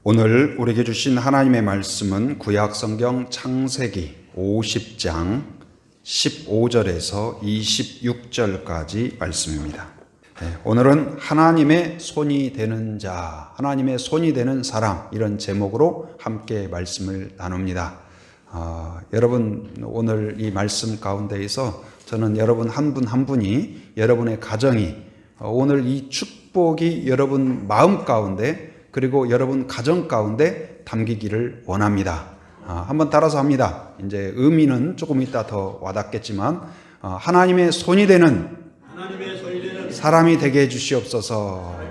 오늘 우리에게 주신 하나님의 말씀은 구약성경 창세기 50장 15절에서 26절까지 말씀입니다. 오늘은 하나님의 손이 되는 자, 하나님의 손이 되는 사람, 이런 제목으로 함께 말씀을 나눕니다. 여러분, 오늘 이 말씀 가운데에서 저는 여러분 한 분 한 분이, 여러분의 가정이 오늘 이 축복이 여러분 마음 가운데, 그리고 여러분 가정 가운데 담기기를 원합니다. 한번 따라서 합니다. 이제 의미는 조금 이따 더 와닿겠지만, 하나님의 손이 되는 사람이 되게 해주시옵소서.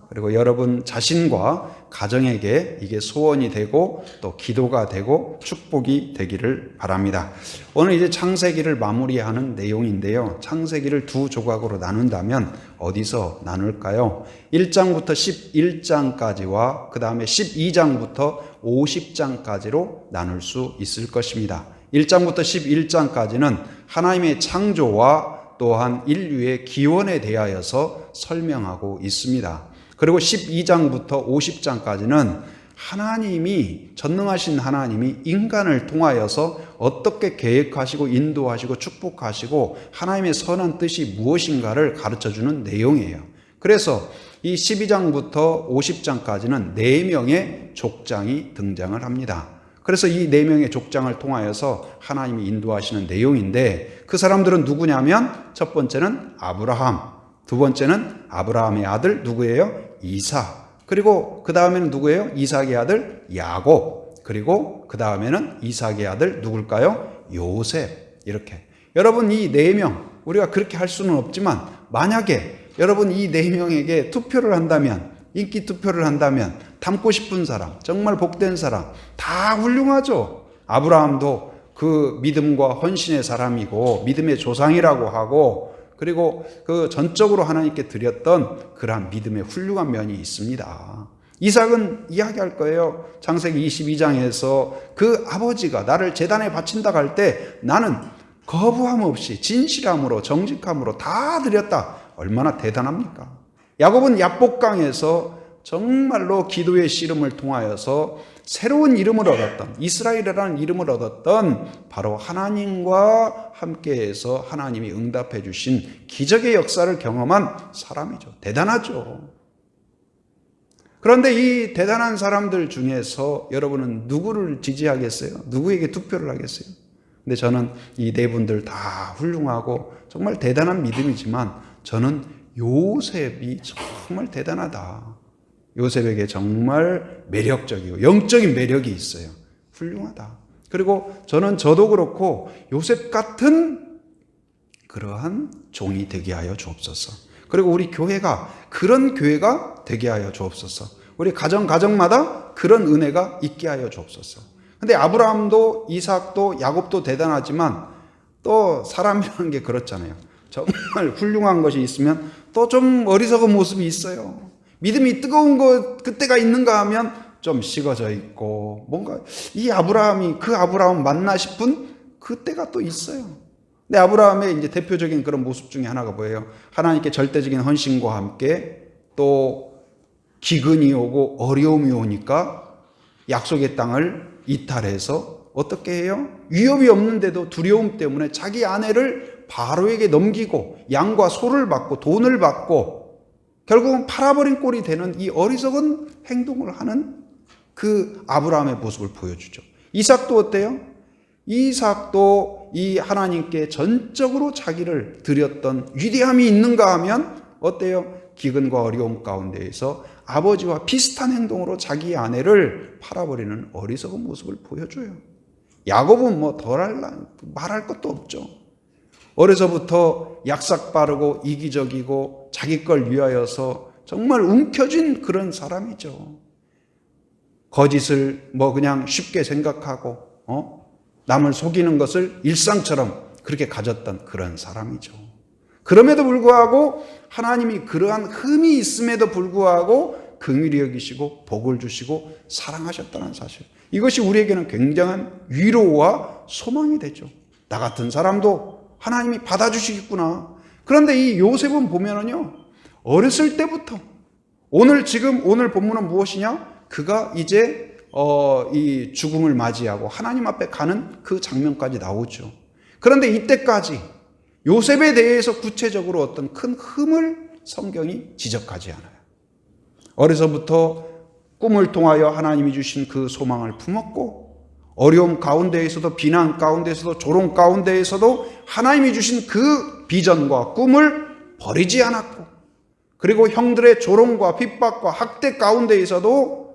그리고 여러분 자신과 가정에게 이게 소원이 되고 또 기도가 되고 축복이 되기를 바랍니다. 오늘 이제 창세기를 마무리하는 내용인데요. 창세기를 두 조각으로 나눈다면 어디서 나눌까요? 1장부터 11장까지와 그 다음에 12장부터 50장까지로 나눌 수 있을 것입니다. 1장부터 11장까지는 하나님의 창조와 또한 인류의 기원에 대하여서 설명하고 있습니다. 그리고 12장부터 50장까지는 하나님이, 전능하신 하나님이 인간을 통하여서 어떻게 계획하시고 인도하시고 축복하시고 하나님의 선한 뜻이 무엇인가를 가르쳐주는 내용이에요. 그래서 이 12장부터 50장까지는 4명의 족장이 등장을 합니다. 그래서 이 4명의 족장을 통하여서 하나님이 인도하시는 내용인데, 그 사람들은 누구냐면 첫 번째는 아브라함, 두 번째는 아브라함의 아들 누구예요? 이삭. 그리고 그 다음에는 누구예요? 이삭의 아들 야곱. 그리고 그 다음에는 이삭의 아들 누굴까요? 요셉. 이렇게. 여러분, 이 4명, 우리가 그렇게 할 수는 없지만 만약에 여러분 이 4명에게 투표를 한다면, 인기 투표를 한다면 닮고 싶은 사람, 정말 복된 사람 다 훌륭하죠. 아브라함도 그 믿음과 헌신의 사람이고 믿음의 조상이라고 하고, 그리고 그 전적으로 하나님께 드렸던 그러한 믿음의 훌륭한 면이 있습니다. 이삭은 이야기할 거예요. 창세기 22장에서 그 아버지가 나를 제단에 바친다 할 때 나는 거부함 없이 진실함으로 정직함으로 다 드렸다. 얼마나 대단합니까? 야곱은 야복강에서 정말로 기도의 씨름을 통하여서 새로운 이름을 얻었던, 이스라엘이라는 이름을 얻었던 바로 하나님과 함께해서 하나님이 응답해 주신 기적의 역사를 경험한 사람이죠. 대단하죠. 그런데 이 대단한 사람들 중에서 여러분은 누구를 지지하겠어요? 누구에게 투표를 하겠어요? 근데 저는 이 4분들 다 훌륭하고 정말 대단한 믿음이지만 저는 요셉이 정말 대단하다. 요셉에게 정말 매력적이고 영적인 매력이 있어요. 훌륭하다. 그리고 저도 그렇고 요셉 같은 그러한 종이 되게 하여 주옵소서. 그리고 우리 교회가 그런 교회가 되게 하여 주옵소서. 우리 가정마다 그런 은혜가 있게 하여 주옵소서. 근데 아브라함도 이삭도 야곱도 대단하지만 또 사람이라는 게 그렇잖아요. 정말 훌륭한 것이 있으면 또 좀 어리석은 모습이 있어요. 믿음이 뜨거운 그때가 있는가 하면 좀 식어져 있고, 뭔가 이 아브라함이 그 아브라함 맞나 싶은 그때가 또 있어요. 근데 아브라함의 이제 대표적인 그런 모습 중에 하나가 뭐예요? 하나님께 절대적인 헌신과 함께 또 기근이 오고 어려움이 오니까 약속의 땅을 이탈해서 어떻게 해요? 위협이 없는데도 두려움 때문에 자기 아내를 바로에게 넘기고 양과 소를 받고 돈을 받고 결국은 팔아버린 꼴이 되는 이 어리석은 행동을 하는 그 아브라함의 모습을 보여주죠. 이삭도 어때요? 이삭도 이 하나님께 전적으로 자기를 드렸던 위대함이 있는가 하면 어때요? 기근과 어려움 가운데에서 아버지와 비슷한 행동으로 자기 아내를 팔아버리는 어리석은 모습을 보여줘요. 야곱은 뭐 말할 것도 없죠. 어려서부터 약삭 빠르고 이기적이고 자기 걸 위하여서 정말 움켜쥔 그런 사람이죠. 거짓을 그냥 쉽게 생각하고 남을 속이는 것을 일상처럼 그렇게 가졌던 그런 사람이죠. 그럼에도 불구하고 하나님이 그러한 흠이 있음에도 불구하고 긍휼히 여기시고 복을 주시고 사랑하셨다는 사실, 이것이 우리에게는 굉장한 위로와 소망이 되죠. 나 같은 사람도 하나님이 받아주시겠구나. 그런데 이 요셉은 보면은요, 어렸을 때부터 오늘 본문은 무엇이냐? 그가 이제 이 죽음을 맞이하고 하나님 앞에 가는 그 장면까지 나오죠. 그런데 이때까지 요셉에 대해서 구체적으로 어떤 큰 흠을 성경이 지적하지 않아요. 어려서부터 꿈을 통하여 하나님이 주신 그 소망을 품었고, 어려움 가운데에서도, 비난 가운데에서도, 조롱 가운데에서도 하나님이 주신 그 비전과 꿈을 버리지 않았고, 그리고 형들의 조롱과 핍박과 학대 가운데에서도,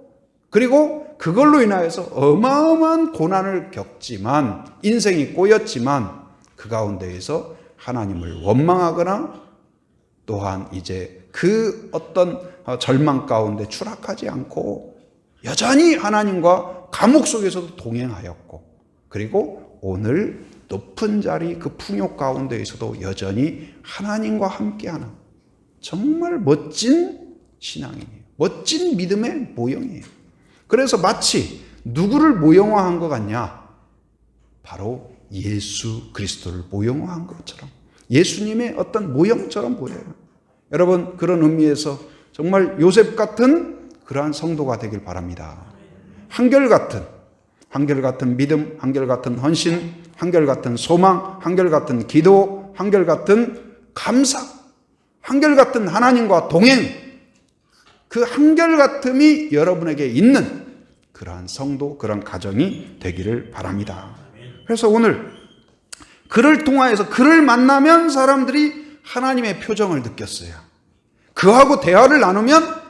그리고 그걸로 인하여서 어마어마한 고난을 겪지만, 인생이 꼬였지만 그 가운데에서 하나님을 원망하거나 또한 이제 그 어떤 절망 가운데 추락하지 않고 여전히 하나님과 감옥 속에서도 동행하였고, 그리고 오늘 높은 자리 그 풍요 가운데에서도 여전히 하나님과 함께하는 정말 멋진 신앙이에요. 멋진 믿음의 모형이에요. 그래서 마치 누구를 모형화한 것 같냐? 바로 예수 그리스도를 모형화한 것처럼, 예수님의 어떤 모형처럼 보여요. 여러분, 그런 의미에서 정말 요셉 같은 그러한 성도가 되길 바랍니다. 한결같은 믿음, 한결같은 헌신, 한결같은 소망, 한결같은 기도, 한결같은 감사, 한결같은 하나님과 동행, 그 한결같음이 여러분에게 있는 그러한 성도, 그러한 가정이 되기를 바랍니다. 그래서 오늘 그를 통하여서, 그를 만나면 사람들이 하나님의 표정을 느꼈어요. 그하고 대화를 나누면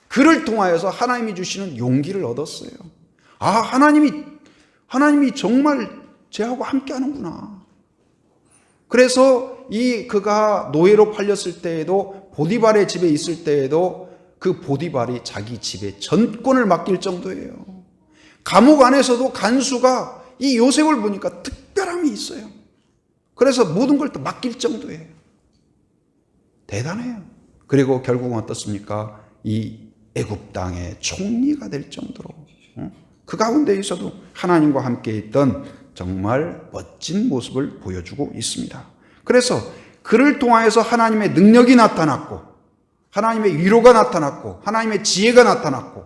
그를 통하여서 하나님이 주시는 용기를 얻었어요. 아, 하나님이 정말 쟤하고 함께 하는구나. 그래서 그가 노예로 팔렸을 때에도, 보디발의 집에 있을 때에도 그 보디발이 자기 집에 전권을 맡길 정도예요. 감옥 안에서도 간수가 이 요셉을 보니까 특별함이 있어요. 그래서 모든 걸 또 맡길 정도예요. 대단해요. 그리고 결국은 어떻습니까? 이 애굽 땅의 총리가 될 정도로 그 가운데에서도 하나님과 함께 있던 정말 멋진 모습을 보여주고 있습니다. 그래서 그를 통하여서 하나님의 능력이 나타났고, 하나님의 위로가 나타났고, 하나님의 지혜가 나타났고,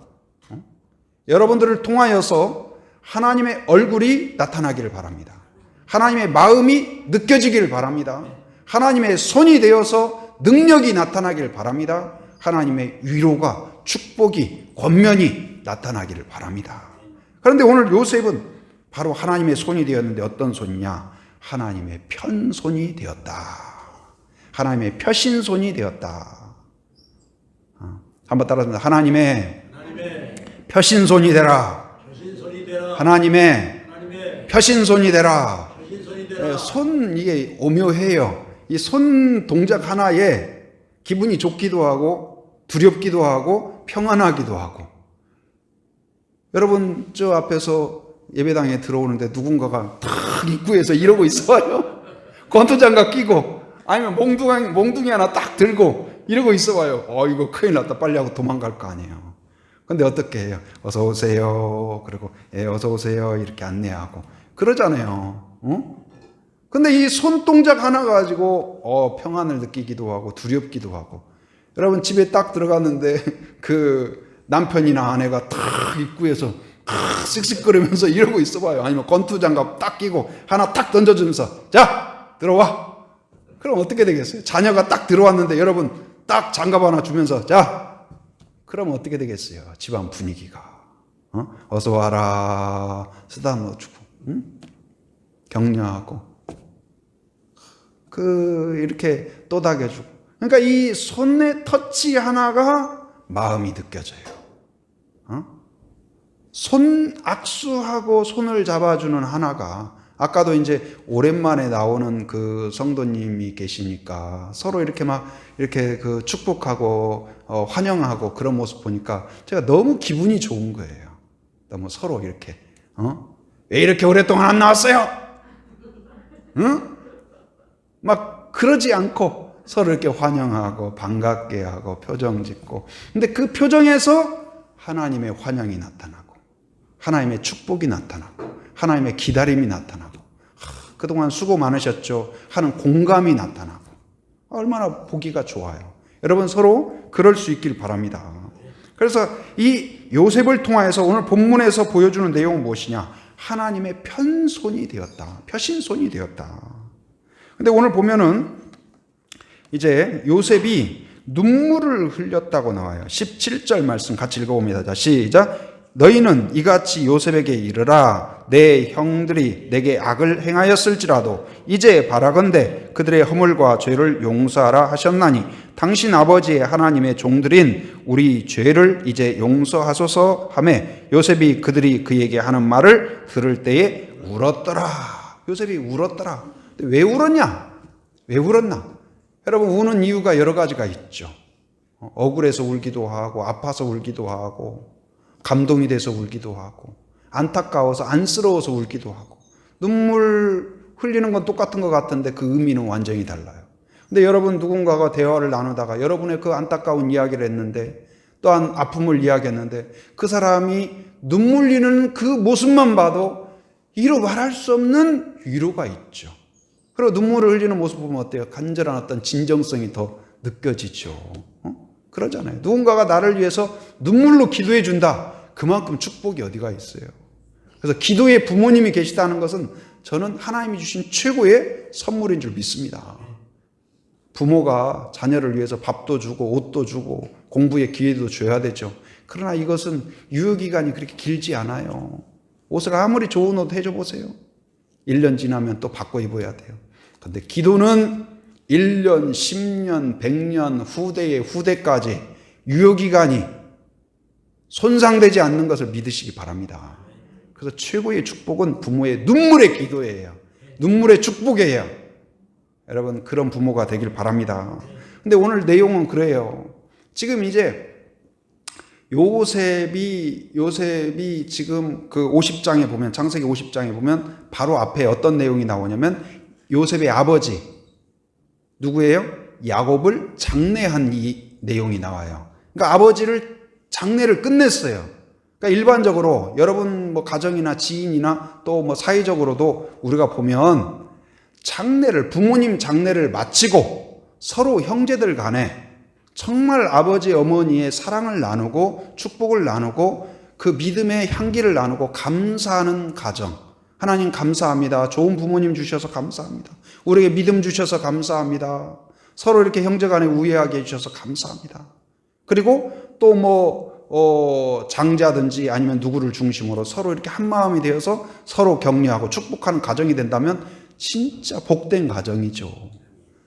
여러분들을 통하여서 하나님의 얼굴이 나타나기를 바랍니다. 하나님의 마음이 느껴지기를 바랍니다. 하나님의 손이 되어서 능력이 나타나기를 바랍니다. 하나님의 위로가, 축복이, 권면이 나타나기를 바랍니다. 그런데 오늘 요셉은 바로 하나님의 손이 되었는데 어떤 손이냐? 하나님의 편손이 되었다. 하나님의 표신손이 되었다. 한번 따라합니다. 하나님의 표신손이 되라. 하나님의 표신손이 되라. 손, 이게 오묘해요. 이 손 동작 하나에 기분이 좋기도 하고 두렵기도 하고 평안하기도 하고. 여러분, 저 앞에서 예배당에 들어오는데 누군가가 탁 입구에서 이러고 있어봐요. 권투장갑 끼고, 아니면 몽둥이 하나 딱 들고 이러고 있어봐요. 이거 큰일 났다, 빨리 하고 도망갈 거 아니에요. 근데 어떻게 해요? 어서 오세요. 그리고 어서 오세요 이렇게 안내하고 그러잖아요. 근데 이 손동작 하나 가지고 평안을 느끼기도 하고 두렵기도 하고. 여러분, 집에 딱 들어갔는데 그 남편이나 아내가 탁 입구에서 씩씩거리면서 이러고 있어봐요. 아니면 권투장갑 딱 끼고 하나 딱 던져주면서 자, 들어와. 그럼 어떻게 되겠어요? 자녀가 딱 들어왔는데 여러분 딱 장갑 하나 주면서 자, 그럼 어떻게 되겠어요? 집안 분위기가 어서 와라 쓰다듬어주고, 격려하고, 이렇게 또닥여주고. 그러니까 이 손의 터치 하나가 마음이 느껴져요. 손 악수하고 손을 잡아주는 하나가, 아까도 이제 오랜만에 나오는 그 성도님이 계시니까 서로 이렇게 이렇게 그 축복하고 환영하고 그런 모습 보니까 제가 너무 기분이 좋은 거예요. 너무 서로 이렇게 왜 이렇게 오랫동안 안 나왔어요? 막 그러지 않고 서로 이렇게 환영하고 반갑게 하고 표정 짓고. 근데 그 표정에서 하나님의 환영이 나타나고, 하나님의 축복이 나타나고, 하나님의 기다림이 나타나고, 그동안 수고 많으셨죠 하는 공감이 나타나고, 얼마나 보기가 좋아요. 여러분, 서로 그럴 수 있길 바랍니다. 그래서 이 요셉을 통하여서 오늘 본문에서 보여주는 내용은 무엇이냐? 하나님의 편손이 되었다. 표신손이 되었다. 근데 오늘 보면은 이제 요셉이 눈물을 흘렸다고 나와요. 17절 말씀 같이 읽어봅니다. 자, 시작. 너희는 이같이 요셉에게 이르라. 내 형들이 내게 악을 행하였을지라도 이제 바라건대 그들의 허물과 죄를 용서하라 하셨나니 당신 아버지의 하나님의 종들인 우리 죄를 이제 용서하소서 하매 요셉이 그들이 그에게 하는 말을 들을 때에 울었더라. 요셉이 울었더라. 왜 울었냐? 왜 울었나? 여러분, 우는 이유가 여러 가지가 있죠. 억울해서 울기도 하고, 아파서 울기도 하고, 감동이 돼서 울기도 하고, 안타까워서 안쓰러워서 울기도 하고. 눈물 흘리는 건 똑같은 것 같은데 그 의미는 완전히 달라요. 근데 여러분, 누군가가 대화를 나누다가 여러분의 그 안타까운 이야기를 했는데, 또한 아픔을 이야기했는데 그 사람이 눈물 흘리는 그 모습만 봐도 이루 말할 수 없는 위로가 있죠. 그리고 눈물을 흘리는 모습 보면 어때요? 간절한 어떤 진정성이 더 느껴지죠. 그러잖아요. 누군가가 나를 위해서 눈물로 기도해 준다. 그만큼 축복이 어디가 있어요. 그래서 기도의 부모님이 계시다는 것은 저는 하나님이 주신 최고의 선물인 줄 믿습니다. 부모가 자녀를 위해서 밥도 주고 옷도 주고 공부의 기회도 줘야 되죠. 그러나 이것은 유효기간이 그렇게 길지 않아요. 옷을 아무리 좋은 옷 해줘 보세요. 1년 지나면 또 바꿔 입어야 돼요. 근데 기도는 1년, 10년, 100년, 후대의 후대까지 유효기간이 손상되지 않는 것을 믿으시기 바랍니다. 그래서 최고의 축복은 부모의 눈물의 기도예요. 눈물의 축복이에요. 여러분, 그런 부모가 되길 바랍니다. 근데 오늘 내용은 그래요. 지금 이제 요셉이 지금 그 50장에 보면, 창세기 50장에 보면 바로 앞에 어떤 내용이 나오냐면 요셉의 아버지 누구예요? 야곱을 장례한 이 내용이 나와요. 그러니까 아버지를 장례를 끝냈어요. 그러니까 일반적으로 여러분 뭐 가정이나 지인이나 또 뭐 사회적으로도 우리가 보면 장례를, 부모님 장례를 마치고 서로 형제들 간에 정말 아버지 어머니의 사랑을 나누고 축복을 나누고 그 믿음의 향기를 나누고 감사하는 가정. 하나님 감사합니다. 좋은 부모님 주셔서 감사합니다. 우리에게 믿음 주셔서 감사합니다. 서로 이렇게 형제 간에 우애하게 해주셔서 감사합니다. 그리고 또 장자든지 아니면 누구를 중심으로 서로 이렇게 한 마음이 되어서 서로 격려하고 축복하는 가정이 된다면 진짜 복된 가정이죠.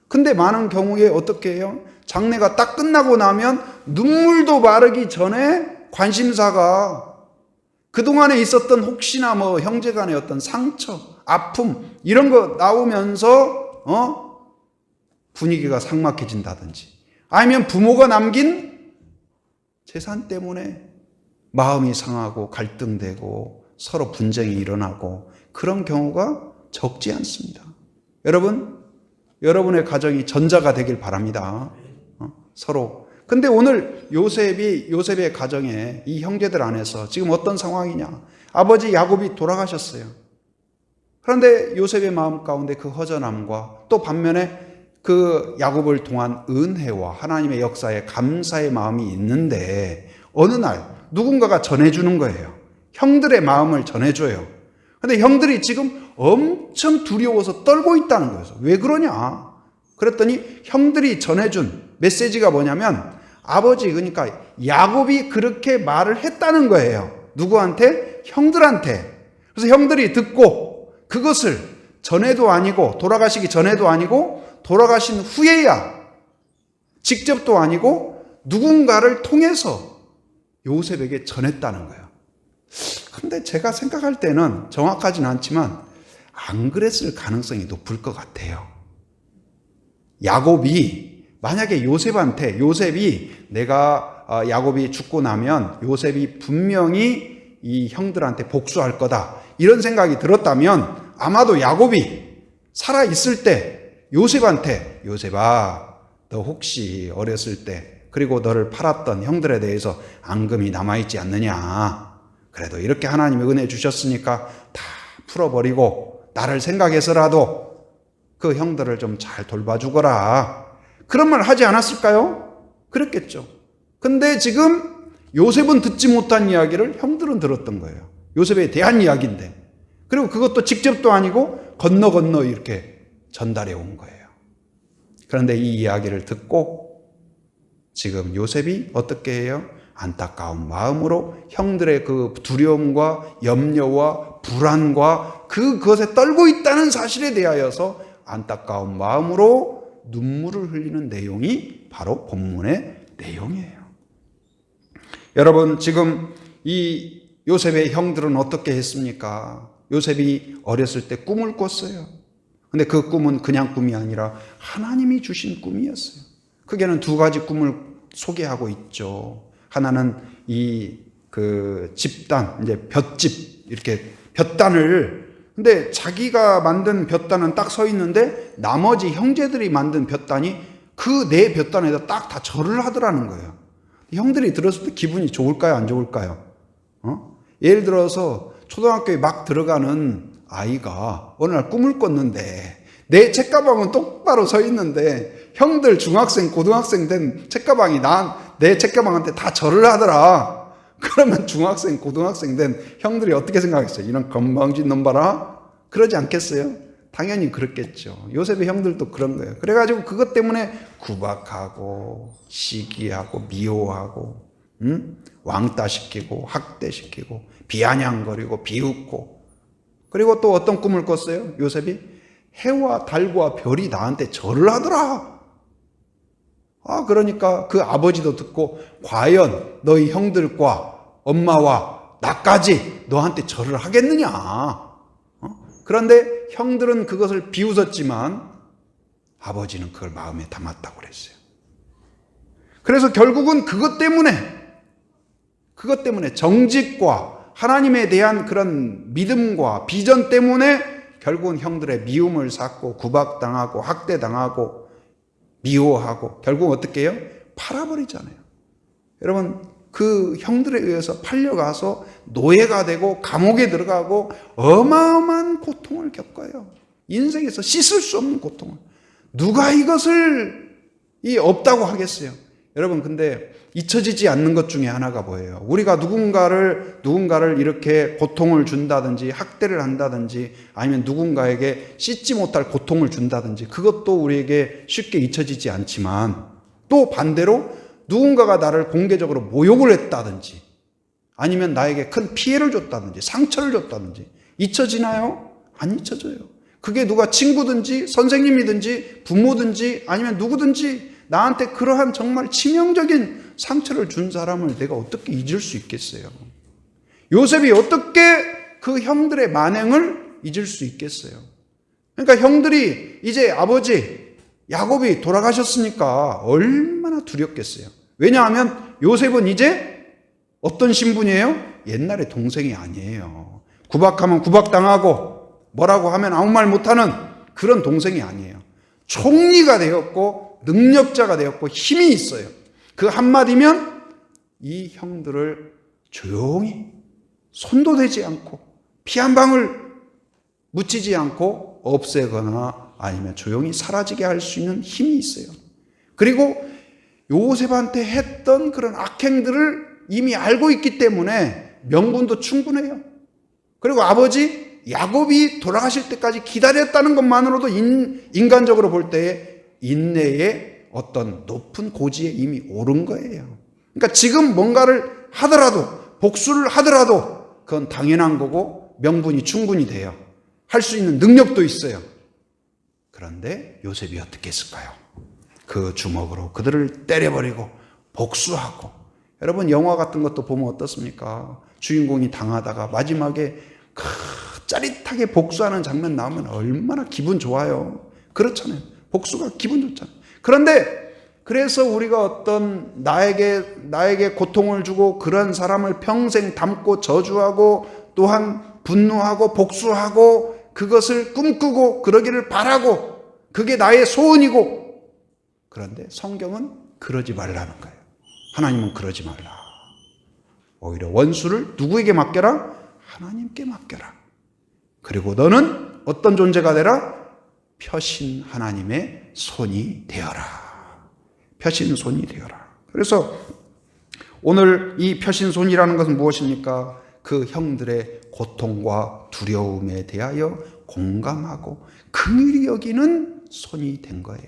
근데 많은 경우에 어떻게 해요? 장례가 딱 끝나고 나면 눈물도 마르기 전에 관심사가 그동안에 있었던 혹시나 뭐 형제 간의 어떤 상처, 아픔 이런 거 나오면서 분위기가 삭막해진다든지 아니면 부모가 남긴 재산 때문에 마음이 상하고 갈등되고 서로 분쟁이 일어나고 그런 경우가 적지 않습니다. 여러분의 가정이 전자가 되길 바랍니다. 서로. 근데 오늘 요셉의 가정에 이 형제들 안에서 지금 어떤 상황이냐? 아버지 야곱이 돌아가셨어요. 그런데 요셉의 마음 가운데 그 허전함과 또 반면에 그 야곱을 통한 은혜와 하나님의 역사에 감사의 마음이 있는데 어느 날 누군가가 전해주는 거예요. 형들의 마음을 전해줘요. 근데 형들이 지금 엄청 두려워서 떨고 있다는 거예요. 왜 그러냐? 그랬더니 형들이 전해준 메시지가 뭐냐면 아버지, 그러니까 야곱이 그렇게 말을 했다는 거예요. 누구한테? 형들한테. 그래서 형들이 듣고 그것을 전에도 아니고 돌아가시기 전에도 아니고 돌아가신 후에야 직접도 아니고 누군가를 통해서 요셉에게 전했다는 거예요. 근데 제가 생각할 때는 정확하진 않지만 안 그랬을 가능성이 높을 것 같아요. 야곱이 만약에 요셉이 내가 야곱이 죽고 나면 요셉이 분명히 이 형들한테 복수할 거다 이런 생각이 들었다면 아마도 야곱이 살아있을 때 요셉한테 요셉아 너 혹시 어렸을 때 그리고 너를 팔았던 형들에 대해서 앙금이 남아있지 않느냐 그래도 이렇게 하나님이 은혜 주셨으니까 다 풀어버리고 나를 생각해서라도 그 형들을 좀 잘 돌봐주거라 그런 말 하지 않았을까요? 그랬겠죠. 근데 지금 요셉은 듣지 못한 이야기를 형들은 들었던 거예요. 요셉에 대한 이야기인데. 그리고 그것도 직접도 아니고 건너 이렇게 전달해 온 거예요. 그런데 이 이야기를 듣고 지금 요셉이 어떻게 해요? 안타까운 마음으로 형들의 그 두려움과 염려와 불안과 그것에 떨고 있다는 사실에 대하여서 안타까운 마음으로 눈물을 흘리는 내용이 바로 본문의 내용이에요. 여러분, 지금 이 요셉의 형들은 어떻게 했습니까? 요셉이 어렸을 때 꿈을 꿨어요. 근데 그 꿈은 그냥 꿈이 아니라 하나님이 주신 꿈이었어요. 크게는 두 가지 꿈을 소개하고 있죠. 하나는 집단, 이제 볏집, 이렇게 볏단을, 근데 자기가 만든 볏단은 딱 서 있는데 나머지 형제들이 만든 볏단이 그 네 볏단에다 딱 다 절을 하더라는 거예요. 형들이 들었을 때 기분이 좋을까요? 안 좋을까요? 예를 들어서 초등학교에 막 들어가는 아이가 어느 날 꿈을 꿨는데 내 책가방은 똑바로 서 있는데 형들 중학생, 고등학생 된 책가방이 내 책가방한테 다 절을 하더라. 그러면 중학생, 고등학생 된 형들이 어떻게 생각했어요? 이런 건방진 놈 봐라? 그러지 않겠어요? 당연히 그렇겠죠. 요셉의 형들도 그런 거예요. 그래가지고 그것 때문에 구박하고 시기하고 미워하고 왕따시키고 학대시키고 비아냥거리고 비웃고, 그리고 또 어떤 꿈을 꿨어요? 요셉이 해와 달과 별이 나한테 절을 하더라. 그러니까 그 아버지도 듣고 과연 너희 형들과 엄마와 나까지 너한테 절을 하겠느냐? 그런데 형들은 그것을 비웃었지만 아버지는 그걸 마음에 담았다고 그랬어요. 그래서 결국은 그것 때문에 정직과 하나님에 대한 그런 믿음과 비전 때문에 결국은 형들의 미움을 샀고 구박당하고 학대당하고 미워하고 결국 어떻게 해요? 팔아버리잖아요. 여러분, 그 형들에 의해서 팔려가서 노예가 되고 감옥에 들어가고 어마어마한 고통을 겪어요. 인생에서 씻을 수 없는 고통을. 누가 이것을 없다고 하겠어요? 여러분, 근데 잊혀지지 않는 것 중에 하나가 뭐예요? 우리가 누군가를 이렇게 고통을 준다든지 학대를 한다든지 아니면 누군가에게 씻지 못할 고통을 준다든지 그것도 우리에게 쉽게 잊혀지지 않지만, 또 반대로 누군가가 나를 공개적으로 모욕을 했다든지 아니면 나에게 큰 피해를 줬다든지 상처를 줬다든지 잊혀지나요? 안 잊혀져요. 그게 누가 친구든지 선생님이든지 부모든지 아니면 누구든지 나한테 그러한 정말 치명적인 상처를 준 사람을 내가 어떻게 잊을 수 있겠어요? 요셉이 어떻게 그 형들의 만행을 잊을 수 있겠어요? 그러니까 형들이 이제 아버지 야곱이 돌아가셨으니까 얼마나 두렵겠어요. 왜냐하면 요셉은 이제 어떤 신분이에요? 옛날의 동생이 아니에요. 구박하면 구박당하고 뭐라고 하면 아무 말 못하는 그런 동생이 아니에요. 총리가 되었고 능력자가 되었고 힘이 있어요. 그 한마디면 이 형들을 조용히 손도 대지 않고 피 한 방울 묻히지 않고 없애거나 아니면 조용히 사라지게 할 수 있는 힘이 있어요. 그리고 요셉한테 했던 그런 악행들을 이미 알고 있기 때문에 명분도 충분해요. 그리고 아버지 야곱이 돌아가실 때까지 기다렸다는 것만으로도 인간적으로 볼 때에 인내의 어떤 높은 고지에 이미 오른 거예요. 그러니까 지금 뭔가를 하더라도 복수를 하더라도 그건 당연한 거고 명분이 충분히 돼요. 할 수 있는 능력도 있어요. 그런데 요셉이 어떻게 했을까요? 그 주먹으로 그들을 때려버리고 복수하고, 여러분 영화 같은 것도 보면 어떻습니까? 주인공이 당하다가 마지막에 짜릿하게 복수하는 장면 나오면 얼마나 기분 좋아요. 그렇잖아요. 복수가 기분 좋잖아요. 그런데 그래서 우리가 어떤 나에게 고통을 주고 그런 사람을 평생 담고 저주하고 또한 분노하고 복수하고 그것을 꿈꾸고 그러기를 바라고 그게 나의 소원이고, 그런데 성경은 그러지 말라는 거예요. 하나님은 그러지 말라. 오히려 원수를 누구에게 맡겨라? 하나님께 맡겨라. 그리고 너는 어떤 존재가 되라? 표신 하나님의 손이 되어라. 표신 손이 되어라. 그래서 오늘 이 표신손이라는 것은 무엇입니까? 그 형들의 고통과 두려움에 대하여 공감하고 긍휼히 여기는 손이 된 거예요.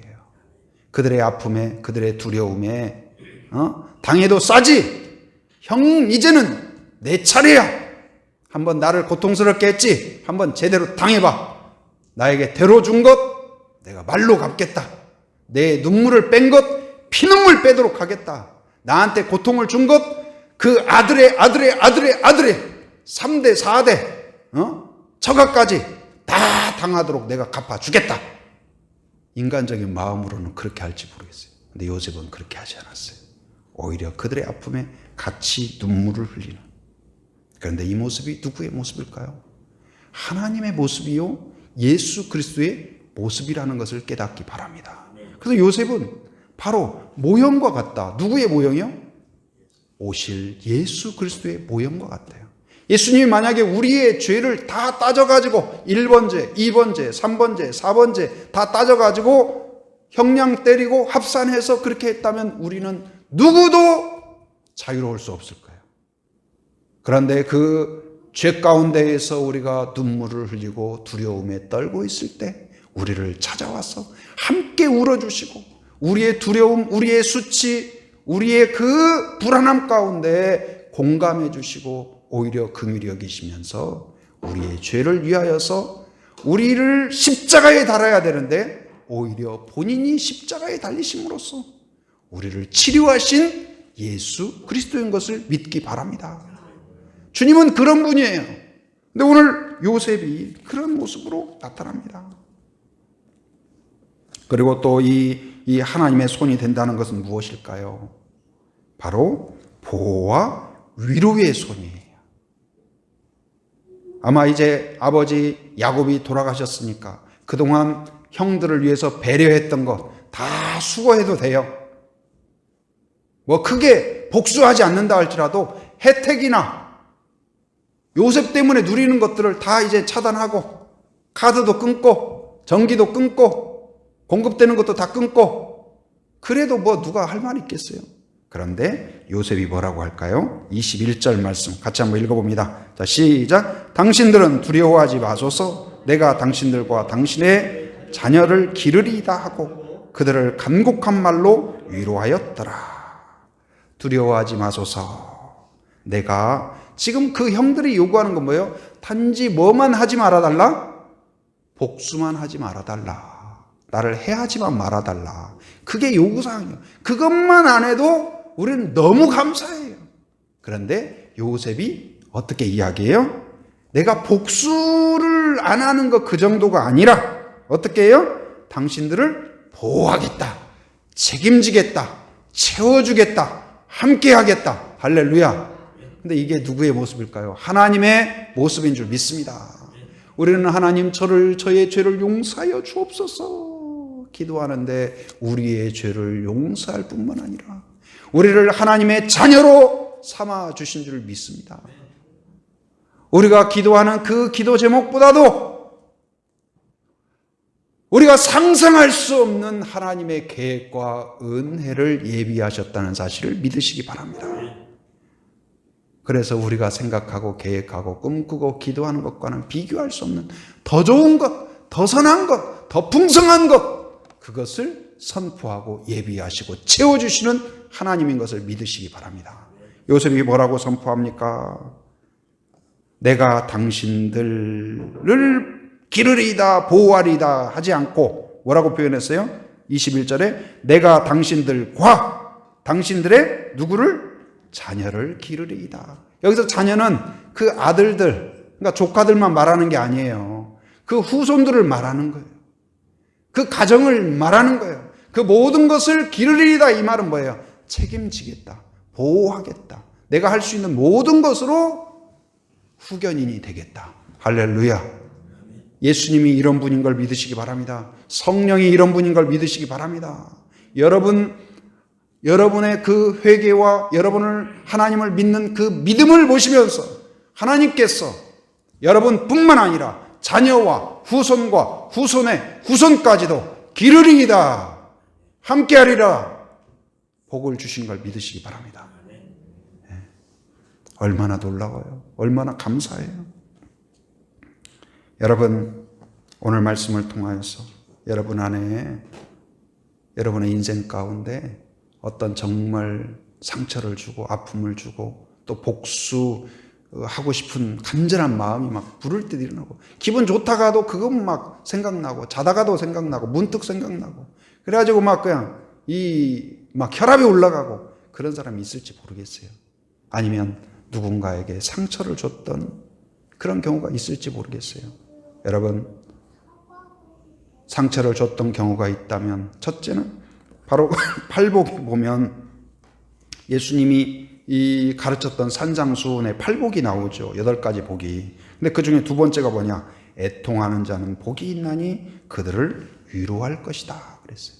그들의 아픔에, 그들의 두려움에 당해도 싸지. 형 이제는 내 차례야. 한번 나를 고통스럽게 했지. 한번 제대로 당해봐. 나에게 대로준 것 내가 말로 갚겠다. 내 눈물을 뺀 것 피눈물 빼도록 하겠다. 나한테 고통을 준 것 그 아들의 3대 4대 처가까지 다 당하도록 내가 갚아주겠다. 인간적인 마음으로는 그렇게 할지 모르겠어요. 근데 요셉은 그렇게 하지 않았어요. 오히려 그들의 아픔에 같이 눈물을 흘리는. 그런데 이 모습이 누구의 모습일까요? 하나님의 모습이요, 예수 그리스도의 모습이라는 것을 깨닫기 바랍니다. 그래서 요셉은 바로 모형과 같다. 누구의 모형이요? 오실 예수 그리스도의 모형과 같아요. 예수님이 만약에 우리의 죄를 다 따져가지고 1번째, 2번째, 3번째, 4번째 다 따져가지고 형량 때리고 합산해서 그렇게 했다면 우리는 누구도 자유로울 수 없을 거예요. 그런데 그 죄 가운데에서 우리가 눈물을 흘리고 두려움에 떨고 있을 때 우리를 찾아와서 함께 울어주시고 우리의 두려움, 우리의 수치, 우리의 그 불안함 가운데 공감해 주시고 오히려 긍휼히 여기시면서 우리의 죄를 위하여서 우리를 십자가에 달아야 되는데 오히려 본인이 십자가에 달리심으로써 우리를 치료하신 예수 그리스도인 것을 믿기 바랍니다. 주님은 그런 분이에요. 근데 오늘 요셉이 그런 모습으로 나타납니다. 그리고 또 이 하나님의 손이 된다는 것은 무엇일까요? 바로 보호와 위로의 손이에요. 아마 이제 아버지 야곱이 돌아가셨으니까 그동안 형들을 위해서 배려했던 것 다 수거해도 돼요. 뭐 크게 복수하지 않는다 할지라도 혜택이나 요셉 때문에 누리는 것들을 다 이제 차단하고 카드도 끊고 전기도 끊고 공급되는 것도 다 끊고 그래도 뭐 누가 할 말이 있겠어요. 그런데 요셉이 뭐라고 할까요? 21절 말씀 같이 한번 읽어봅니다. 자, 시작. 당신들은 두려워하지 마소서. 내가 당신들과 당신의 자녀를 기르리이다 하고 그들을 간곡한 말로 위로하였더라. 두려워하지 마소서. 내가 지금 그 형들이 요구하는 건 뭐예요? 단지 뭐만 하지 말아달라? 복수만 하지 말아달라. 나를 해하지만 말아달라. 그게 요구사항이에요. 그것만 안 해도 우리는 너무 감사해요. 그런데 요셉이 어떻게 이야기해요? 내가 복수를 안 하는 것 그 정도가 아니라 어떻게 해요? 당신들을 보호하겠다. 책임지겠다. 채워주겠다. 함께하겠다. 할렐루야. 근데 이게 누구의 모습일까요? 하나님의 모습인 줄 믿습니다. 우리는 하나님 저의 죄를 용서하여 주옵소서 기도하는데 우리의 죄를 용서할 뿐만 아니라 우리를 하나님의 자녀로 삼아 주신 줄 믿습니다. 우리가 기도하는 그 기도 제목보다도 우리가 상상할 수 없는 하나님의 계획과 은혜를 예비하셨다는 사실을 믿으시기 바랍니다. 그래서 우리가 생각하고 계획하고 꿈꾸고 기도하는 것과는 비교할 수 없는 더 좋은 것, 더 선한 것, 더 풍성한 것 그것을 선포하고 예비하시고 채워주시는 하나님인 것을 믿으시기 바랍니다. 요셉이 뭐라고 선포합니까? 내가 당신들을 기르리이다 보호하리이다 하지 않고 뭐라고 표현했어요? 21절에 내가 당신들과 당신들의 누구를? 자녀를 기르리이다. 여기서 자녀는 그 아들들, 그러니까 조카들만 말하는 게 아니에요. 그 후손들을 말하는 거예요. 그 가정을 말하는 거예요. 그 모든 것을 기르리이다 이 말은 뭐예요? 책임지겠다. 보호하겠다. 내가 할 수 있는 모든 것으로 후견인이 되겠다. 할렐루야. 예수님이 이런 분인 걸 믿으시기 바랍니다. 성령이 이런 분인 걸 믿으시기 바랍니다. 여러분의 그 회개와 여러분을 하나님을 믿는 그 믿음을 보시면서 하나님께서 여러분뿐만 아니라 자녀와 후손과 후손의 후손까지도 기르리이다 함께하리라 복을 주신 걸 믿으시기 바랍니다. 얼마나 놀라워요. 얼마나 감사해요. 여러분, 오늘 말씀을 통하여서 여러분 안에, 여러분의 인생 가운데 어떤 정말 상처를 주고 아픔을 주고 또 복수하고 싶은 간절한 마음이 막 부를 때 일어나고, 기분 좋다가도 그건 막 생각나고, 자다가도 생각나고, 문득 생각나고, 그래가지고 막 그냥 막 혈압이 올라가고 그런 사람이 있을지 모르겠어요. 아니면 누군가에게 상처를 줬던 그런 경우가 있을지 모르겠어요. 여러분, 상처를 줬던 경우가 있다면 첫째는 바로 팔복에 보면 예수님이 가르쳤던 산상수훈에 팔복이 나오죠. 8가지 복이. 근데 그 중에 두 번째가 뭐냐? 애통하는 자는 복이 있나니 그들을 위로할 것이다 그랬어요.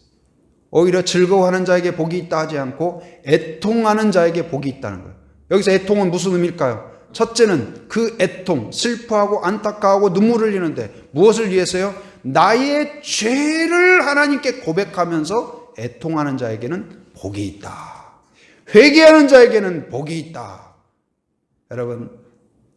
오히려 즐거워하는 자에게 복이 있다 하지 않고 애통하는 자에게 복이 있다는 거예요. 여기서 애통은 무슨 의미일까요? 첫째는 그 애통, 슬퍼하고 안타까워하고 눈물을 흘리는데 무엇을 위해서요? 나의 죄를 하나님께 고백하면서 애통하는 자에게는 복이 있다. 회개하는 자에게는 복이 있다. 여러분,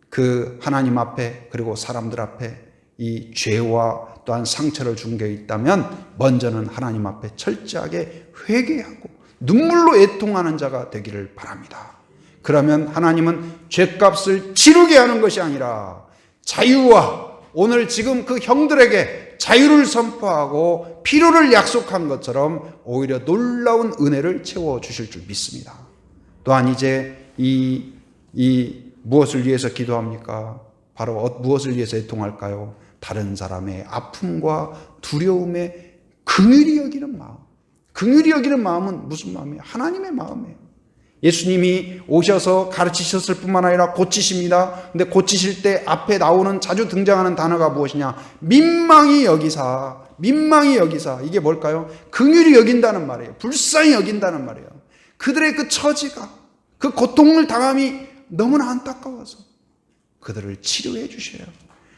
그 하나님 앞에 그리고 사람들 앞에 이 죄와 또한 상처를 준 게 있다면 먼저는 하나님 앞에 철저하게 회개하고 눈물로 애통하는 자가 되기를 바랍니다. 그러면 하나님은 죄값을 치르게 하는 것이 아니라 자유와 오늘 지금 그 형들에게 자유를 선포하고 필요를 약속한 것처럼 오히려 놀라운 은혜를 채워주실 줄 믿습니다. 또한 이제 무엇을 위해서 기도합니까? 바로 무엇을 위해서 애통할까요? 다른 사람의 아픔과 두려움에 긍휼히 여기는 마음. 긍휼히 여기는 마음은 무슨 마음이에요? 하나님의 마음이에요. 예수님이 오셔서 가르치셨을 뿐만 아니라 고치십니다. 근데 고치실 때 앞에 나오는 자주 등장하는 단어가 무엇이냐? 민망히 여기사. 민망히 여기사. 이게 뭘까요? 긍휼히 여긴다는 말이에요. 불쌍히 여긴다는 말이에요. 그들의 그 처지가, 그 고통을 당함이 너무나 안타까워서 그들을 치료해 주셔요.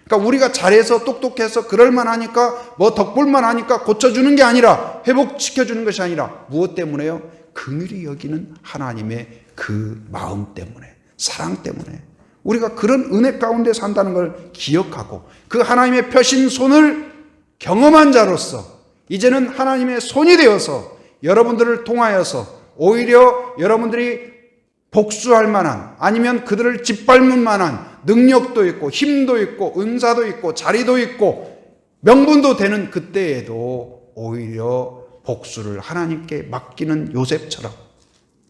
그러니까 우리가 잘해서 똑똑해서 그럴만 하니까 뭐 덕볼만 하니까 고쳐주는 게 아니라, 회복시켜주는 것이 아니라 무엇 때문에요? 긍휼히 여기는 하나님의 그 마음 때문에, 사랑 때문에 우리가 그런 은혜 가운데 산다는 걸 기억하고 그 하나님의 펴신 손을 경험한 자로서 이제는 하나님의 손이 되어서 여러분들을 통하여서 오히려 여러분들이 복수할 만한, 아니면 그들을 짓밟을 만한 능력도 있고 힘도 있고 은사도 있고 자리도 있고 명분도 되는 그때에도 오히려 복수를 하나님께 맡기는 요셉처럼,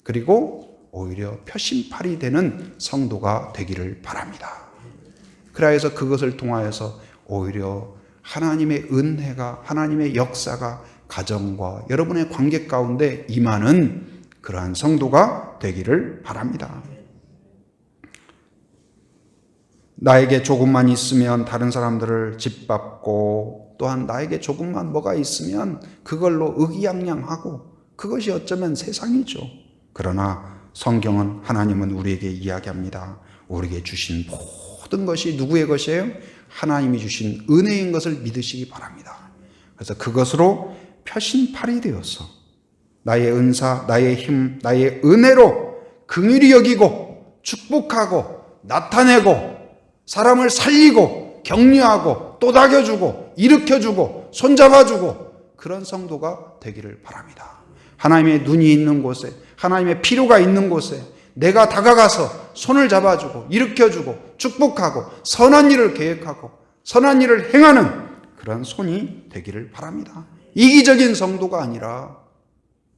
그리고 오히려 표심팔이 되는 성도가 되기를 바랍니다. 그래서 그것을 통하여서 오히려 하나님의 은혜가, 하나님의 역사가 가정과 여러분의 관계 가운데 임하는 그러한 성도가 되기를 바랍니다. 나에게 조금만 있으면 다른 사람들을 짓밟고, 또한 나에게 조금만 뭐가 있으면 그걸로 의기양양하고, 그것이 어쩌면 세상이죠. 그러나 성경은, 하나님은 우리에게 이야기합니다. 우리에게 주신 모든 것이 누구의 것이에요? 하나님이 주신 은혜인 것을 믿으시기 바랍니다. 그래서 그것으로 표심팔이 되어서 나의 은사, 나의 힘, 나의 은혜로 긍휼히 여기고 축복하고 나타내고 사람을 살리고 격려하고 또다겨주고 일으켜주고 손잡아주고 그런 성도가 되기를 바랍니다. 하나님의 눈이 있는 곳에, 하나님의 필요가 있는 곳에 내가 다가가서 손을 잡아주고 일으켜주고 축복하고 선한 일을 계획하고 선한 일을 행하는 그런 손이 되기를 바랍니다. 이기적인 성도가 아니라,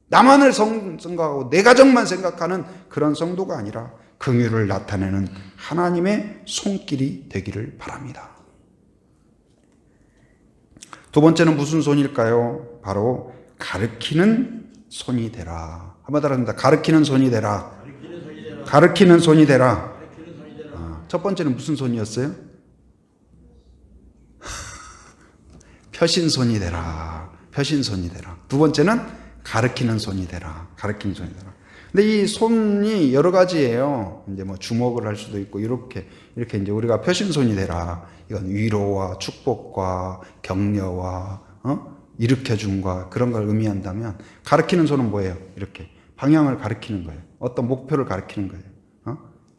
나만을 생각하고 내 가정만 생각하는 그런 성도가 아니라 긍휼을 나타내는 하나님의 손길이 되기를 바랍니다. 두 번째는 무슨 손일까요? 바로 가르치는 손이 되라. 한번 따라합니다. 가르치는 손이 되라. 가르치는 손이 되라. 첫 번째는 무슨 손이었어요? 펴신 손이 되라. 펴신 손이 되라. 두 번째는 가르치는 손이 되라. 가르치는 손이 되라. 근데 이 손이 여러 가지예요. 이제 뭐 주먹을 할 수도 있고, 이렇게 이제 우리가 펴신 손이 되라. 이건 위로와 축복과 격려와 일으켜줌과 그런 걸 의미한다면, 가르치는 손은 뭐예요? 이렇게 방향을 가르치는 거예요. 어떤 목표를 가르치는 거예요.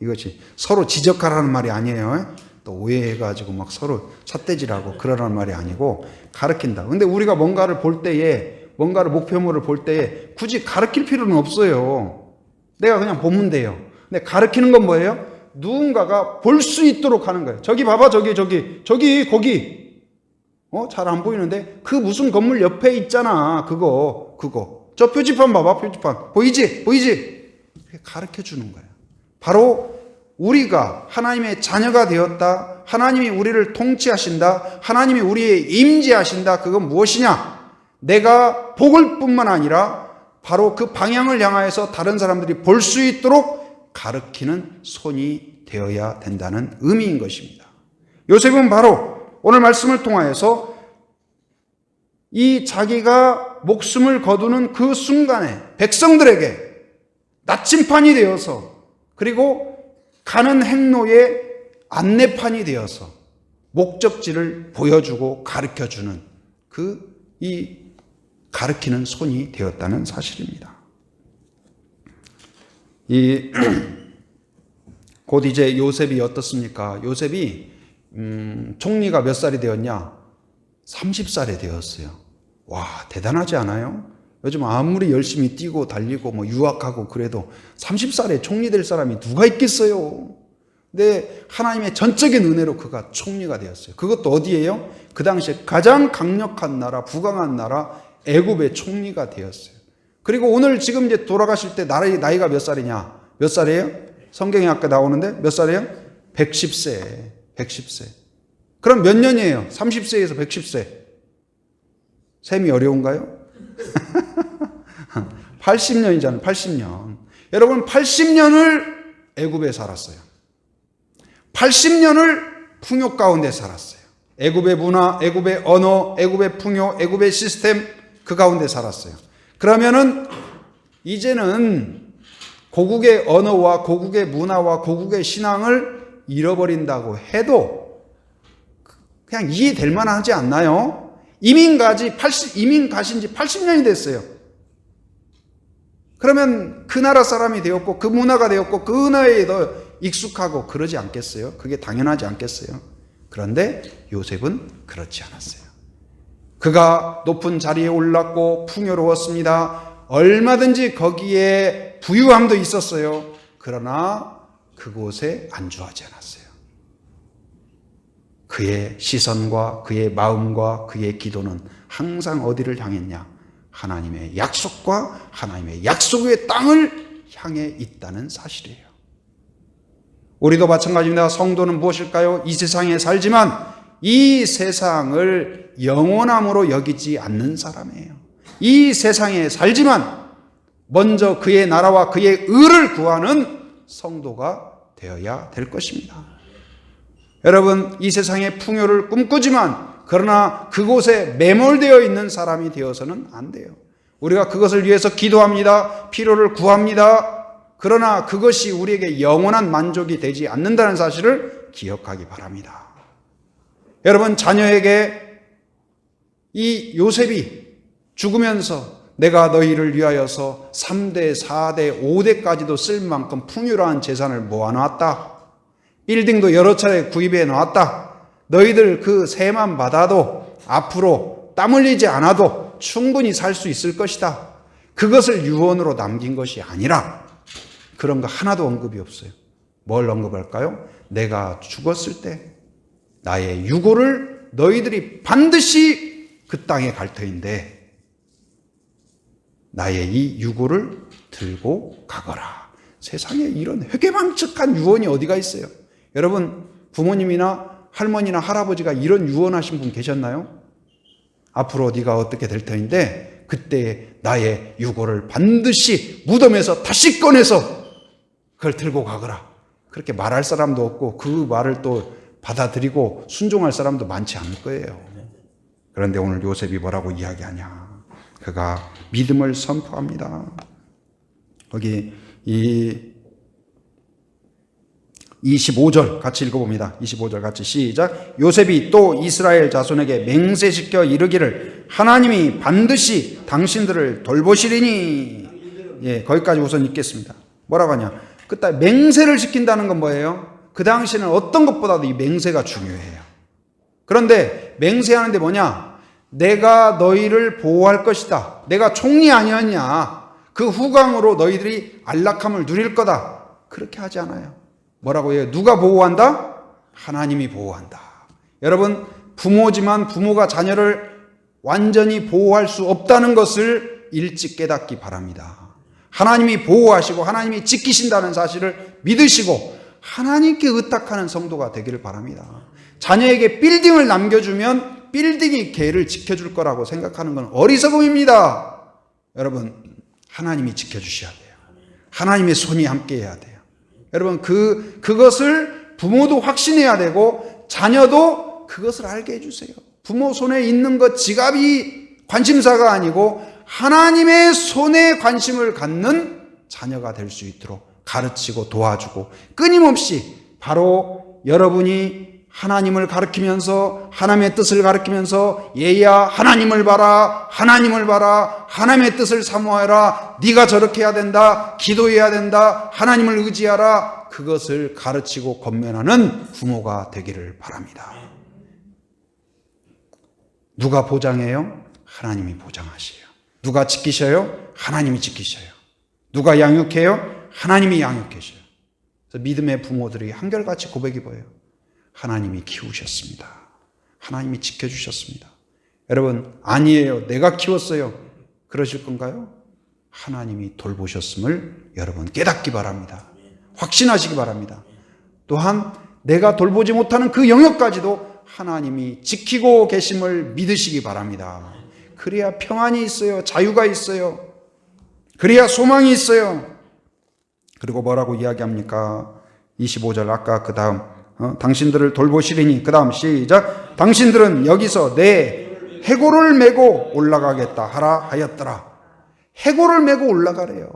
이것이 서로 지적하라는 말이 아니에요. 또 오해해가지고 막 서로 삿대질하고 그러라는 말이 아니고 가르친다. 근데 우리가 뭔가를 볼 때에, 뭔가를 목표물을 볼 때에 굳이 가르칠 필요는 없어요. 내가 그냥 보면 돼요. 근데 가르치는 건 뭐예요? 누군가가 볼 수 있도록 하는 거예요. 저기 봐봐, 저기, 거기. 잘 안 보이는데 그 무슨 건물 옆에 있잖아. 그거. 저 표지판 봐봐, 표지판. 보이지? 가르쳐 주는 거예요. 바로 우리가 하나님의 자녀가 되었다. 하나님이 우리를 통치하신다. 하나님이 우리의 임재하신다. 그건 무엇이냐? 내가 복을 뿐만 아니라 바로 그 방향을 향하여서 다른 사람들이 볼 수 있도록 가르치는 손이 되어야 된다는 의미인 것입니다. 요셉은 바로 오늘 말씀을 통하여서 이 자기가 목숨을 거두는 그 순간에 백성들에게 나침판이 되어서, 그리고 가는 행로의 안내판이 되어서 목적지를 보여주고 가르쳐주는 이 가르치는 손이 되었다는 사실입니다. 곧 이제 요셉이 어떻습니까? 요셉이 총리가 몇 살이 되었냐? 30살에 되었어요. 와, 대단하지 않아요? 요즘 아무리 열심히 뛰고 달리고 유학하고 그래도 30살에 총리 될 사람이 누가 있겠어요? 근데 하나님의 전적인 은혜로 그가 총리가 되었어요. 그것도 어디예요? 그 당시에 가장 강력한 나라, 부강한 나라 애굽의 총리가 되었어요. 그리고 오늘 지금 이제 돌아가실 때 나이가 몇 살이냐? 몇 살이에요? 성경에 아까 나오는데 몇 살이에요? 110세. 그럼 몇 년이에요? 30세에서 110세. 셈이 어려운가요? 80년이잖아요. 80년. 여러분 80년을 애굽에 살았어요. 80년을 풍요 가운데 살았어요. 애굽의 문화, 애굽의 언어, 애굽의 풍요, 애굽의 시스템 그 가운데 살았어요. 그러면은 이제는 고국의 언어와 고국의 문화와 고국의 신앙을 잃어버린다고 해도 그냥 이해될 만하지 않나요? 이민 가신 지 80년이 됐어요. 그러면 그 나라 사람이 되었고 그 문화가 되었고 그 은혜에 더 익숙하고 그러지 않겠어요? 그게 당연하지 않겠어요? 그런데 요셉은 그렇지 않았어요. 그가 높은 자리에 올랐고 풍요로웠습니다. 얼마든지 거기에 부유함도 있었어요. 그러나 그곳에 안주하지 않았어요. 그의 시선과 그의 마음과 그의 기도는 항상 어디를 향했냐? 하나님의 약속과 하나님의 약속의 땅을 향해 있다는 사실이에요. 우리도 마찬가지입니다. 성도는 무엇일까요? 이 세상에 살지만 이 세상을 영원함으로 여기지 않는 사람이에요. 이 세상에 살지만 먼저 그의 나라와 그의 의를 구하는 성도가 되어야 될 것입니다. 여러분, 이 세상의 풍요를 꿈꾸지만 그러나 그곳에 매몰되어 있는 사람이 되어서는 안 돼요. 우리가 그것을 위해서 기도합니다. 필요를 구합니다. 그러나 그것이 우리에게 영원한 만족이 되지 않는다는 사실을 기억하기 바랍니다. 여러분, 자녀에게 이 요셉이 죽으면서 내가 너희를 위하여서 3대, 4대, 5대까지도 쓸 만큼 풍요로운 재산을 모아놨다. 빌딩도 여러 차례 구입해 놨다. 너희들 그 세만 받아도 앞으로 땀 흘리지 않아도 충분히 살 수 있을 것이다. 그것을 유언으로 남긴 것이 아니라 그런 거 하나도 언급이 없어요. 뭘 언급할까요? 내가 죽었을 때 나의 유고를 너희들이 반드시 그 땅에 갈 터인데 나의 이 유고를 들고 가거라. 세상에 이런 회개망측한 유언이 어디가 있어요? 여러분, 부모님이나 할머니나 할아버지가 이런 유언하신 분 계셨나요? 앞으로 네가 어떻게 될 터인데 그때 나의 유고를 반드시 무덤에서 다시 꺼내서 그걸 들고 가거라. 그렇게 말할 사람도 없고 그 말을 또 받아들이고 순종할 사람도 많지 않을 거예요. 그런데 오늘 요셉이 뭐라고 이야기하냐? 그가 믿음을 선포합니다. 거기 이 25절 같이 읽어봅니다. 25절 같이 시작. 요셉이 또 이스라엘 자손에게 맹세시켜 이르기를 하나님이 반드시 당신들을 돌보시리니. 예, 거기까지 우선 읽겠습니다. 뭐라고 하냐? 그때 맹세를 시킨다는 건 뭐예요? 그 당시에는 어떤 것보다도 이 맹세가 중요해요. 그런데 맹세하는데 뭐냐? 내가 너희를 보호할 것이다. 내가 총리 아니었냐? 그 후광으로 너희들이 안락함을 누릴 거다. 그렇게 하지 않아요. 뭐라고 해요? 누가 보호한다? 하나님이 보호한다. 여러분, 부모지만 부모가 자녀를 완전히 보호할 수 없다는 것을 일찍 깨닫기 바랍니다. 하나님이 보호하시고 하나님이 지키신다는 사실을 믿으시고 하나님께 의탁하는 성도가 되기를 바랍니다. 자녀에게 빌딩을 남겨주면 빌딩이 걔를 지켜줄 거라고 생각하는 건 어리석음입니다. 여러분, 하나님이 지켜주셔야 돼요. 하나님의 손이 함께 해야 돼요. 여러분, 그것을 부모도 확신해야 되고 자녀도 그것을 알게 해주세요. 부모 손에 있는 것, 지갑이 관심사가 아니고 하나님의 손에 관심을 갖는 자녀가 될 수 있도록 가르치고 도와주고 끊임없이 바로 여러분이 하나님을 가르치면서 하나님의 뜻을 가르치면서 얘야 하나님을 봐라, 하나님을 봐라, 하나님의 뜻을 사모하라, 네가 저렇게 해야 된다, 기도해야 된다, 하나님을 의지하라, 그것을 가르치고 권면하는 부모가 되기를 바랍니다. 누가 보장해요? 하나님이 보장하셔요. 누가 지키셔요? 하나님이 지키셔요. 누가 양육해요? 하나님이 양육하셔요. 그래서 믿음의 부모들이 한결같이 고백이 보여요. 하나님이 키우셨습니다. 하나님이 지켜주셨습니다. 여러분, 아니에요. 내가 키웠어요. 그러실 건가요? 하나님이 돌보셨음을 여러분 깨닫기 바랍니다. 확신하시기 바랍니다. 또한 내가 돌보지 못하는 그 영역까지도 하나님이 지키고 계심을 믿으시기 바랍니다. 그래야 평안이 있어요. 자유가 있어요. 그래야 소망이 있어요. 그리고 뭐라고 이야기합니까? 25절 아까 그 다음 당신들을 돌보시리니 그 다음 시작 당신들은 여기서 내 해골을 메고 올라가겠다 하라 하였더라. 해골을 메고 올라가래요.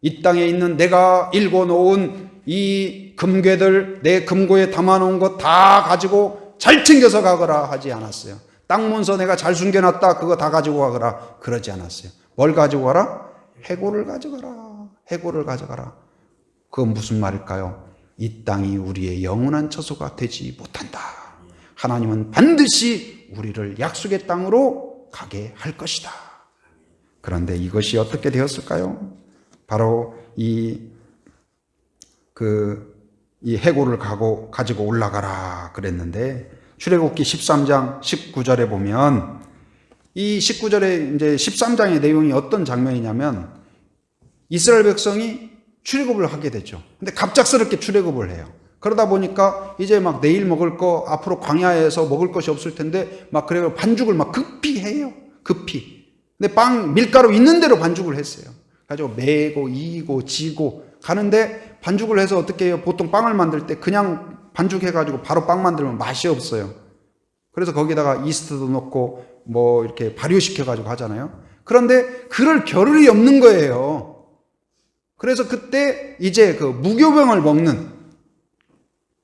이 땅에 있는 내가 일궈놓은 이 금괴들 내 금고에 담아놓은 것 다 가지고 잘 챙겨서 가거라 하지 않았어요. 땅 문서 내가 잘 숨겨놨다 그거 다 가지고 가거라 그러지 않았어요. 뭘 가지고 가라? 해골을 가져가라. 해골을 가져가라. 그건 무슨 말일까요? 이 땅이 우리의 영원한 처소가 되지 못한다. 하나님은 반드시 우리를 약속의 땅으로 가게 할 것이다. 그런데 이것이 어떻게 되었을까요? 바로 이 해골을 가지고 올라가라 그랬는데 출애굽기 13장 19절에 보면 이 19절에 이제 13장의 내용이 어떤 장면이냐면 이스라엘 백성이 출애굽을 하게 되죠. 근데 갑작스럽게 출애굽을 해요. 그러다 보니까 이제 막 내일 먹을 거 앞으로 광야에서 먹을 것이 없을 텐데 막 그래서 반죽을 막 급히 해요. 급히. 근데 밀가루 있는 대로 반죽을 했어요. 가지고 매고 이고 지고 가는데 반죽을 해서 어떻게 해요? 보통 빵을 만들 때 그냥 반죽해가지고 바로 빵 만들면 맛이 없어요. 그래서 거기다가 이스트도 넣고 뭐 이렇게 발효시켜가지고 하잖아요. 그런데 그럴 겨를이 없는 거예요. 그래서 그때 이제 그 무교병을 먹는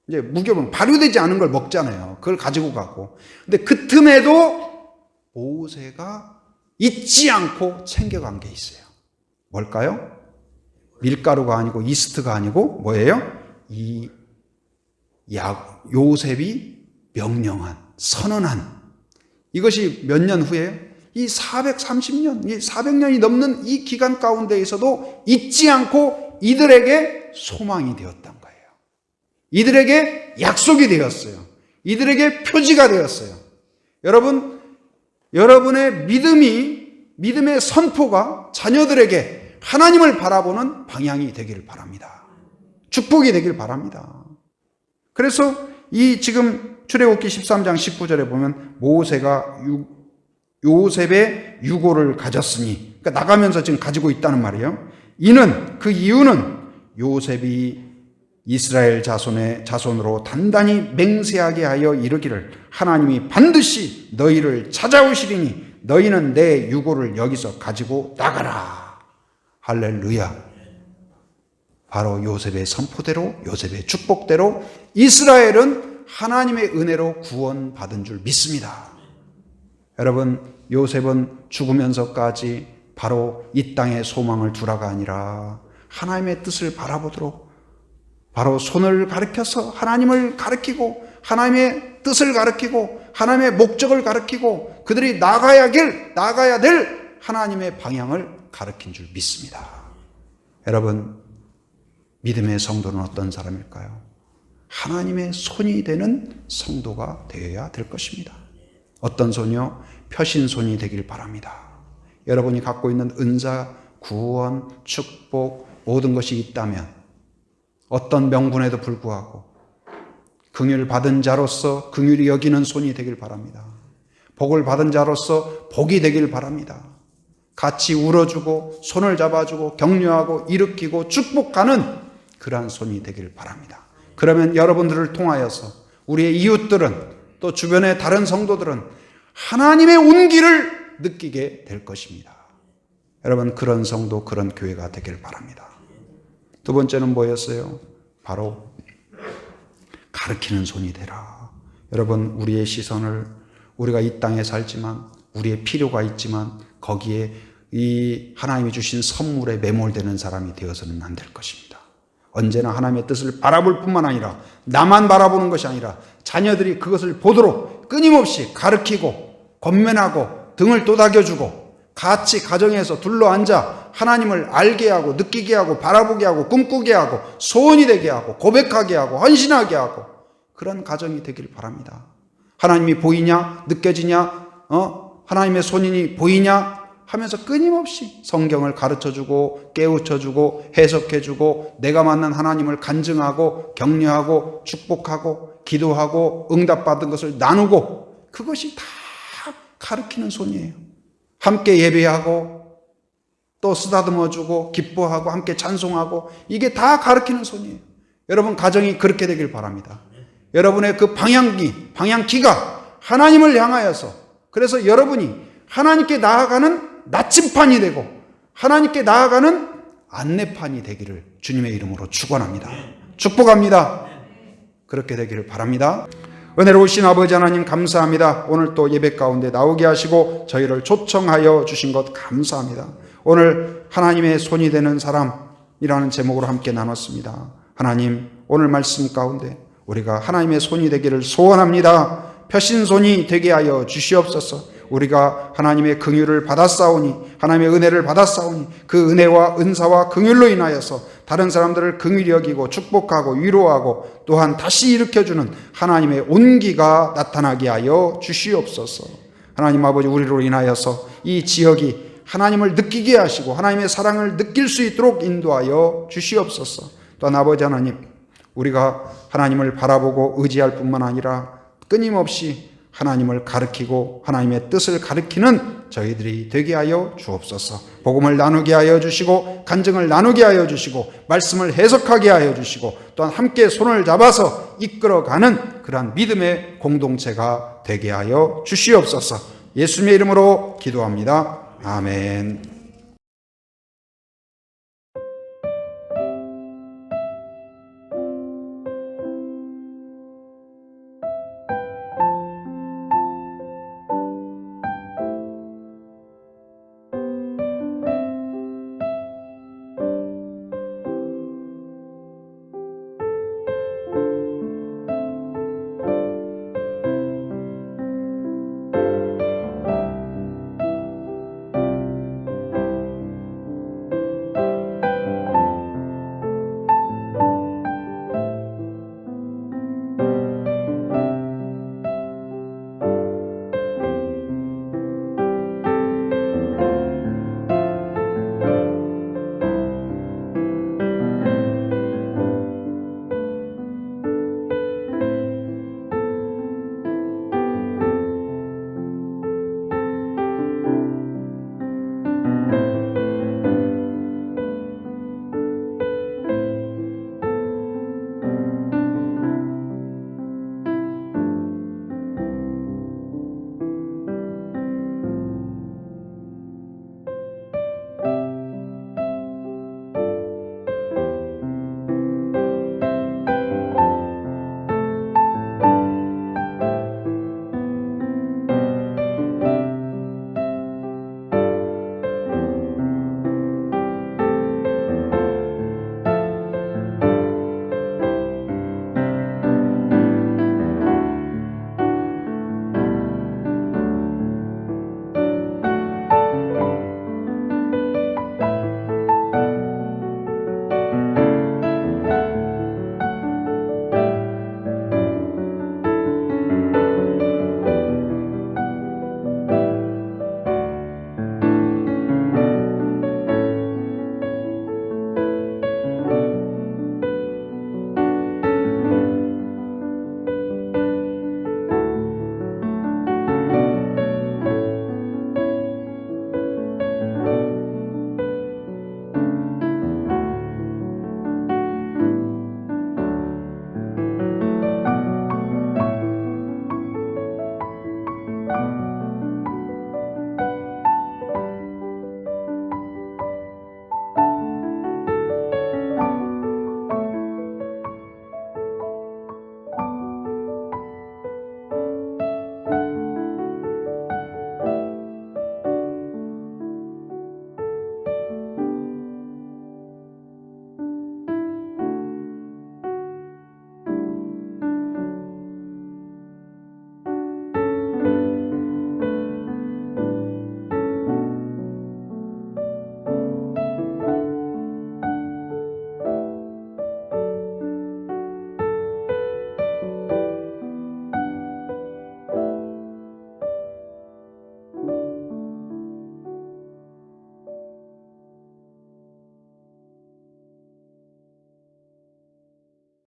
이제 무교병 발효되지 않은 걸 먹잖아요. 그걸 가지고 가고. 근데 그 틈에도 모세가 잊지 않고 챙겨간 게 있어요. 뭘까요? 밀가루가 아니고 이스트가 아니고 뭐예요? 이 요셉이 명령한 선언한 이것이 몇 년 후에요? 이 430년, 이 400년이 넘는 이 기간 가운데에서도 잊지 않고 이들에게 소망이 되었던 거예요. 이들에게 약속이 되었어요. 이들에게 표지가 되었어요. 여러분, 여러분의 믿음의 선포가 자녀들에게 하나님을 바라보는 방향이 되기를 바랍니다. 축복이 되기를 바랍니다. 그래서 이 지금 출애굽기 13장 19절에 보면 모세가 요셉의 유고를 가졌으니 그러니까 나가면서 지금 가지고 있다는 말이에요. 그 이유는 요셉이 이스라엘 자손으로 단단히 맹세하게 하여 이르기를 하나님이 반드시 너희를 찾아오시리니 너희는 내 유고를 여기서 가지고 나가라. 할렐루야. 바로 요셉의 선포대로 요셉의 축복대로 이스라엘은 하나님의 은혜로 구원받은 줄 믿습니다. 여러분, 요셉은 죽으면서까지 바로 이 땅에 소망을 두라가 아니라 하나님의 뜻을 바라보도록 바로 손을 가리켜서 하나님을 가리키고 하나님의 뜻을 가리키고 하나님의 목적을 가리키고 그들이 나가야 될 하나님의 방향을 가리킨 줄 믿습니다. 여러분, 믿음의 성도는 어떤 사람일까요? 하나님의 손이 되는 성도가 되어야 될 것입니다. 어떤 손이요? 표신손이 되길 바랍니다. 여러분이 갖고 있는 은사, 구원, 축복, 모든 것이 있다면 어떤 명분에도 불구하고 긍휼을 받은 자로서 긍휼히 여기는 손이 되길 바랍니다. 복을 받은 자로서 복이 되길 바랍니다. 같이 울어주고 손을 잡아주고 격려하고 일으키고 축복하는 그러한 손이 되길 바랍니다. 그러면 여러분들을 통하여서 우리의 이웃들은 또 주변의 다른 성도들은 하나님의 온기를 느끼게 될 것입니다. 여러분, 그런 성도, 그런 교회가 되길 바랍니다. 두 번째는 뭐였어요? 바로 가르치는 손이 되라. 여러분, 우리의 시선을 우리가 이 땅에 살지만 우리의 필요가 있지만 거기에 이 하나님이 주신 선물에 매몰되는 사람이 되어서는 안 될 것입니다. 언제나 하나님의 뜻을 바라볼 뿐만 아니라 나만 바라보는 것이 아니라 자녀들이 그것을 보도록 끊임없이 가르치고 권면하고 등을 도닥여주고 같이 가정에서 둘러앉아 하나님을 알게 하고 느끼게 하고 바라보게 하고 꿈꾸게 하고 소원이 되게 하고 고백하게 하고 헌신하게 하고 그런 가정이 되길 바랍니다. 하나님이 보이냐? 느껴지냐? 하나님의 손이 보이냐? 하면서 끊임없이 성경을 가르쳐주고 깨우쳐주고 해석해주고 내가 만난 하나님을 간증하고 격려하고 축복하고 기도하고 응답받은 것을 나누고 그것이 다 가르치는 손이에요. 함께 예배하고 또 쓰다듬어주고 기뻐하고 함께 찬송하고 이게 다 가르치는 손이에요. 여러분 가정이 그렇게 되길 바랍니다. 여러분의 그 방향키가 하나님을 향하여서 그래서 여러분이 하나님께 나아가는 나침판이 되고 하나님께 나아가는 안내판이 되기를 주님의 이름으로 축원합니다. 축복합니다. 그렇게 되기를 바랍니다. 은혜로우신 아버지 하나님 감사합니다. 오늘 또 예배 가운데 나오게 하시고 저희를 초청하여 주신 것 감사합니다. 오늘 하나님의 손이 되는 사람이라는 제목으로 함께 나눴습니다. 하나님, 오늘 말씀 가운데 우리가 하나님의 손이 되기를 소원합니다. 표신손이 되게 하여 주시옵소서. 우리가 하나님의 긍휼을 받았사오니 하나님의 은혜를 받았사오니 그 은혜와 은사와 긍휼로 인하여서 다른 사람들을 긍휼히 여기고 축복하고 위로하고 또한 다시 일으켜주는 하나님의 온기가 나타나게 하여 주시옵소서. 하나님 아버지, 우리로 인하여서 이 지역이 하나님을 느끼게 하시고 하나님의 사랑을 느낄 수 있도록 인도하여 주시옵소서. 또한 아버지 하나님, 우리가 하나님을 바라보고 의지할 뿐만 아니라 끊임없이 하나님을 가르치고 하나님의 뜻을 가르치는 저희들이 되게 하여 주옵소서. 복음을 나누게 하여 주시고 간증을 나누게 하여 주시고 말씀을 해석하게 하여 주시고 또한 함께 손을 잡아서 이끌어가는 그러한 믿음의 공동체가 되게 하여 주시옵소서. 예수님의 이름으로 기도합니다. 아멘.